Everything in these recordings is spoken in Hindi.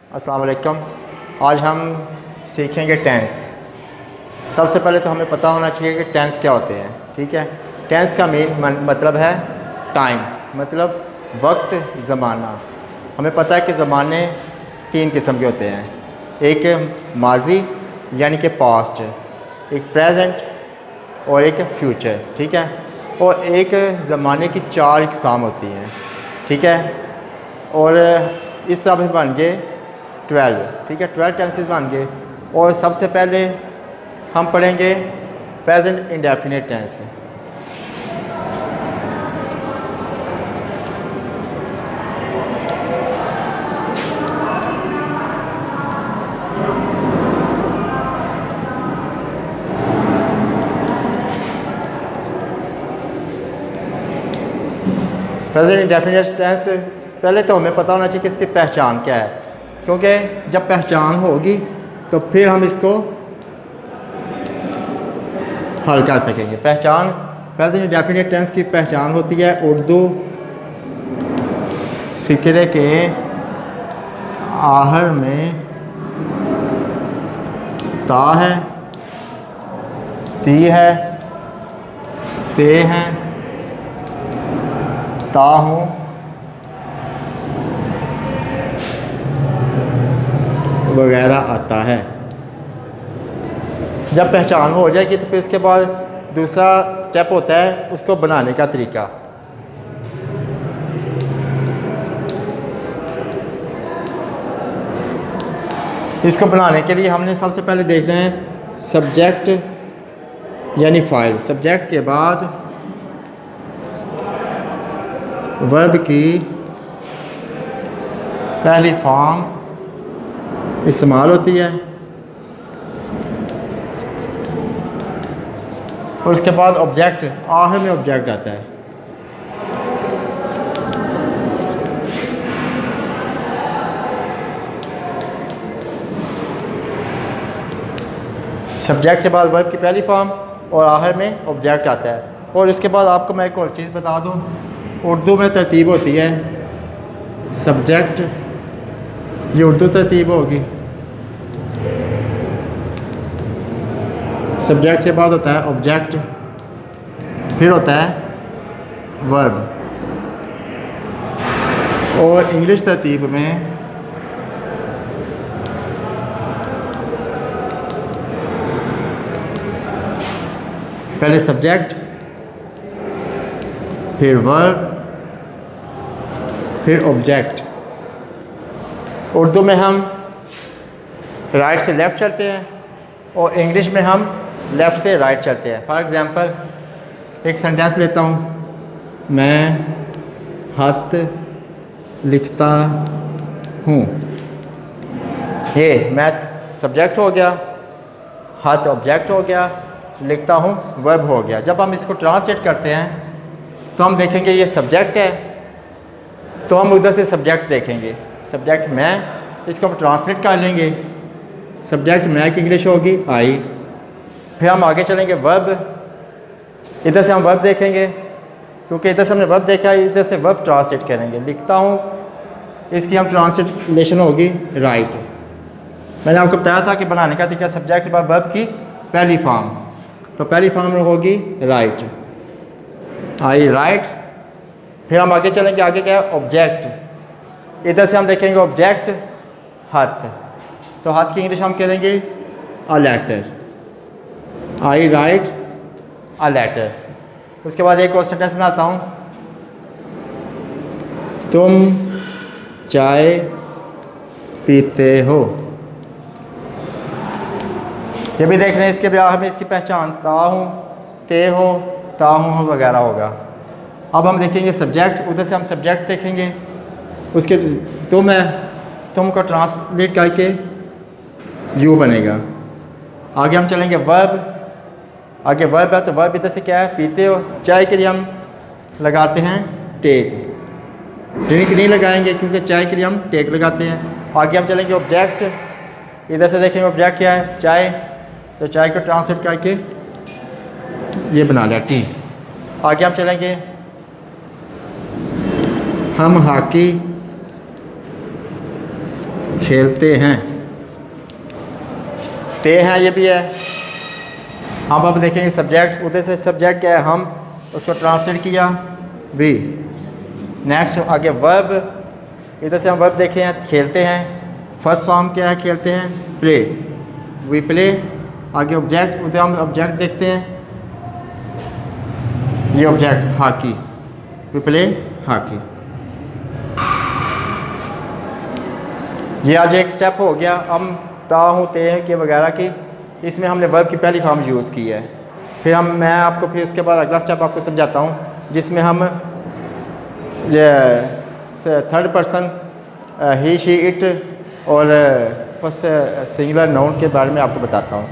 अस्सलाम वालेकुम। आज हम सीखेंगे टेंस। सबसे पहले तो हमें पता होना चाहिए कि टेंस क्या होते हैं। ठीक है, टेंस का मेन मतलब है टाइम, मतलब वक्त, ज़माना। हमें पता है कि ज़माने तीन किस्म के होते हैं, एक माजी यानी कि पास्ट, एक प्रेजेंट और एक फ्यूचर। ठीक है, और एक ज़माने की चार इकसाम होती हैं। ठीक है, और इस तरह भी बन गए 12। ठीक है, 12 टेंसेस बन गए। और सबसे पहले हम पढ़ेंगे present indefinite tense. Present indefinite tense, पहले तो हमें पता होना चाहिए कि इसकी पहचान क्या है, क्योंकि जब पहचान होगी तो फिर हम इसको हल कर सकेंगे। पहचान, प्रेजेंट इंडेफिनिट टेंस की पहचान होती है उर्दू फ़िक्रे के आहर में ता है, ती है, ते हैं, ता हूँ, वगैरह आता है। जब पहचान हो जाएगी तो फिर इसके बाद दूसरा स्टेप होता है उसको बनाने का तरीका। इसको बनाने के लिए हमने सबसे पहले देखना है सब्जेक्ट यानी फाइल। सब्जेक्ट के बाद वर्ब की पहली फॉर्म इस्तेमाल होती है, और उसके बाद ऑब्जेक्ट, आखिर में ऑब्जेक्ट आता है। सब्जेक्ट के बाद वर्ब की पहली फॉर्म और आखिर में ऑब्जेक्ट आता है। और इसके बाद आपको मैं एक और चीज़ बता दूं, उर्दू में तरतीब होती है सब्जेक्ट, ये उर्दू तरतीब होगी। सब्जेक्ट के बाद होता है ऑब्जेक्ट, फिर होता है वर्ब। और इंग्लिश तरतीब में पहले सब्जेक्ट, फिर वर्ब, फिर ऑब्जेक्ट। उर्दू में हम राइट से लेफ़्ट चलते हैं और इंग्लिश में हम लेफ़्ट से राइट चलते हैं। फॉर एग्ज़ाम्पल एक सेंटेंस लेता हूँ, मैं खत लिखता हूँ। ये मैं सब्जेक्ट हो गया, खत ऑब्जेक्ट हो गया, लिखता हूँ वर्ब हो गया। जब हम इसको ट्रांसलेट करते हैं तो हम देखेंगे ये सब्जेक्ट है, तो हम उधर से सब्जेक्ट देखेंगे, सब्जेक्ट मैं, इसको हम ट्रांसलेट कर लेंगे। सब्जेक्ट मैं की इंग्लिश होगी आई। फिर हम आगे चलेंगे वर्ब, इधर से हम वर्ब देखेंगे, क्योंकि इधर से हमने वर्ब देखा है, इधर से वर्ब ट्रांसलेट करेंगे। लिखता हूँ, इसकी हम ट्रांसलेशन होगी राइट। मैंने आपको बताया था कि बनाने का तरीका सब्जेक्ट के बाद वर्ब की पहली फॉर्म, तो पहली फॉर्म होगी राइट, आई राइट। फिर हम आगे चलेंगे, आगे क्या है ऑब्जेक्ट। इधर से हम देखेंगे ऑब्जेक्ट हाथ, तो हाथ की इंग्लिश हम करेंगे a letter, I write a letter. उसके बाद एक और सेंटेंस बनाता हूँ, तुम चाय पीते हो। ये भी देख रहे हैं, इसके ब्याह में इसकी पहचान ता हूँ, ते हो, ता हूँ वगैरह होगा। अब हम देखेंगे सब्जेक्ट, उधर से हम सब्जेक्ट देखेंगे, उसके तुम है, तुम को ट्रांसलेट करके यू बनेगा। आगे हम चलेंगे वर्ब, आगे वर्ब है तो वर्ब इधर से क्या है पीते हो। चाय के लिए हम लगाते हैं टेक, ड्रिंक नहीं लगाएंगे क्योंकि चाय के लिए हम टेक लगाते हैं। आगे हम चलेंगे ऑब्जेक्ट, इधर से देखेंगे ऑब्जेक्ट क्या है चाय, तो चाय को ट्रांसलेट करके ये बना लिया टी। आगे हम चलेंगे, हम हॉकी खेलते हैं। ते हैं ये भी है। अब देखेंगे सब्जेक्ट, उधर से सब्जेक्ट क्या है, हम उसको ट्रांसलेट किया भी। नेक्स्ट आगे वर्ब, इधर से हम वर्ब देखे हैं खेलते हैं। फर्स्ट फॉर्म क्या है खेलते हैं, प्ले, वी प्ले। आगे ऑब्जेक्ट, उधर हम ऑब्जेक्ट देखते हैं, ये object hockey, we play hockey. ये आज एक स्टेप हो गया। हम ता हूँ ते हैं के वगैरह की, इसमें हमने वर्ब की पहली फॉर्म यूज़ की है। फिर मैं आपको फिर उसके बाद अगला स्टेप आपको समझाता हूँ, जिसमें हम third person he she it और बस सिंगुलर नाउन के बारे में आपको बताता हूँ।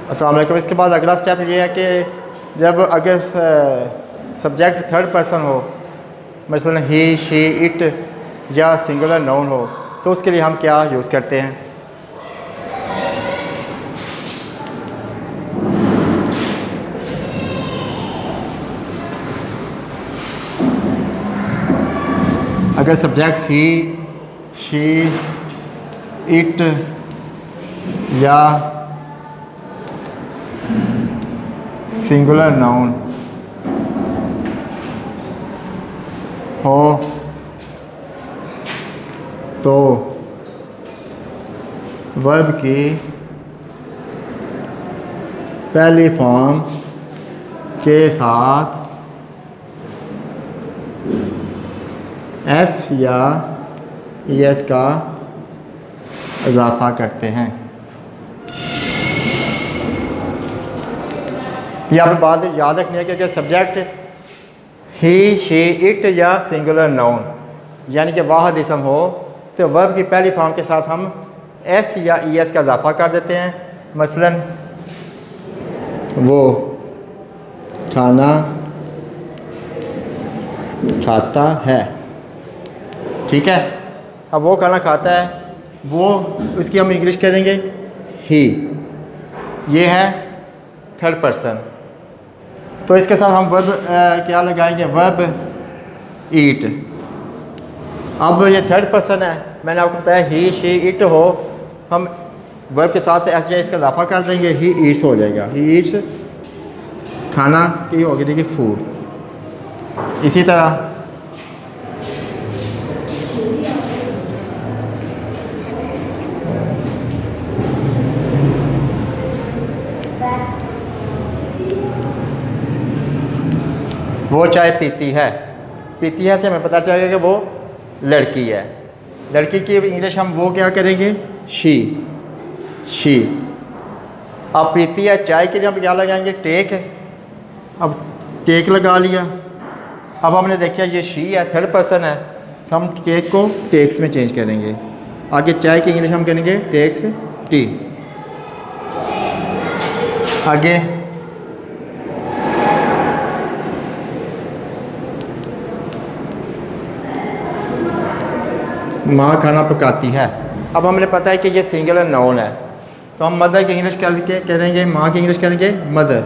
अस्सलाम वालेकुम। इसके बाद अगला स्टेप ये है कि जब अगर सब्जेक्ट थर्ड पर्सन हो, मसलन ही शी इट या सिंगुलर नाउन हो, तो उसके लिए हम क्या यूज़ करते हैं। अगर सब्जेक्ट ही शी इट या सिंगुलर नाउन हो तो वर्ब की पहली फॉर्म के साथ एस या एस का इजाफा करते हैं। ये आप बात याद रखनी है कि अगर सब्जेक्ट ही शी इट या सिंगुलर नाउन यानी कि वाहिद इसम हो, तो वर्ब की पहली फॉर्म के साथ हम एस या ई एस का इजाफा कर देते हैं। मसलन वो खाना खाता है, ठीक है। अब वो खाना खाता है, वो उसकी हम इंग्लिश करेंगे ही, ये है थर्ड पर्सन। तो इसके साथ हम वर्ब क्या लगाएंगे, वर्ब ईट। अब ये थर्ड पर्सन है, मैंने आपको बताया ही शी इट हो, हम वर्ब के साथ एस या इसका इजाफा कर देंगे, ही ईट्स हो जाएगा। ही ईट्स खाना की होगी, देखिए फूड। इसी तरह वो चाय पीती है, पीती है से हमें पता चलेगा कि वो लड़की है। लड़की की इंग्लिश हम वो क्या करेंगे, शी, शी। अब पीती है चाय के लिए हम क्या लगाएंगे, टेक। अब टेक लगा लिया। अब हमने देखा ये शी है, थर्ड पर्सन है, तो हम टेक को टेक्स में चेंज करेंगे। आगे चाय की इंग्लिश हम करेंगे टेक्स टी। आगे माँ खाना पकाती है। अब हमें पता है कि ये सिंगुलर नाउन है, तो हम मदर की इंग्लिश करके करेंगे, माँ की इंग्लिश करेंगे मदर,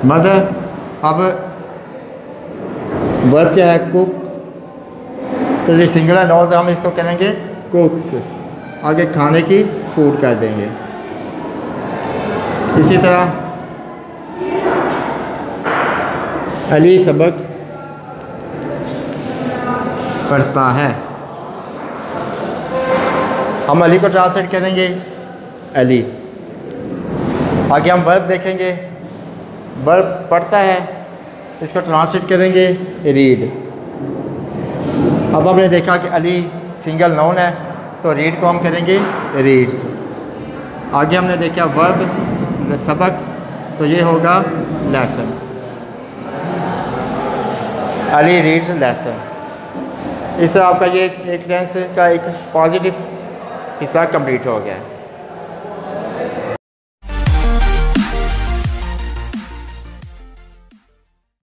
मदर। अब वर्ब क्या है, कुक, तो ये सिंगुलर नाउन है, हम इसको करेंगे कुक्स। आगे खाने की फूड कर देंगे। इसी तरह अली सबक पढ़ता है, हम अली को ट्रांसलेट करेंगे अली। आगे हम वर्ब देखेंगे, वर्ब पढ़ता है, इसको ट्रांसलेट करेंगे रीड। अब हमने देखा कि अली सिंगल नाउन है, तो रीड को हम करेंगे रीड्स। आगे हमने देखा वर्ब सबक, तो ये होगा लेसन, अली रीड्स लेसन। इस तरह आपका ये एक टेंस का एक पॉजिटिव हिस्सा कंप्लीट हो गया है।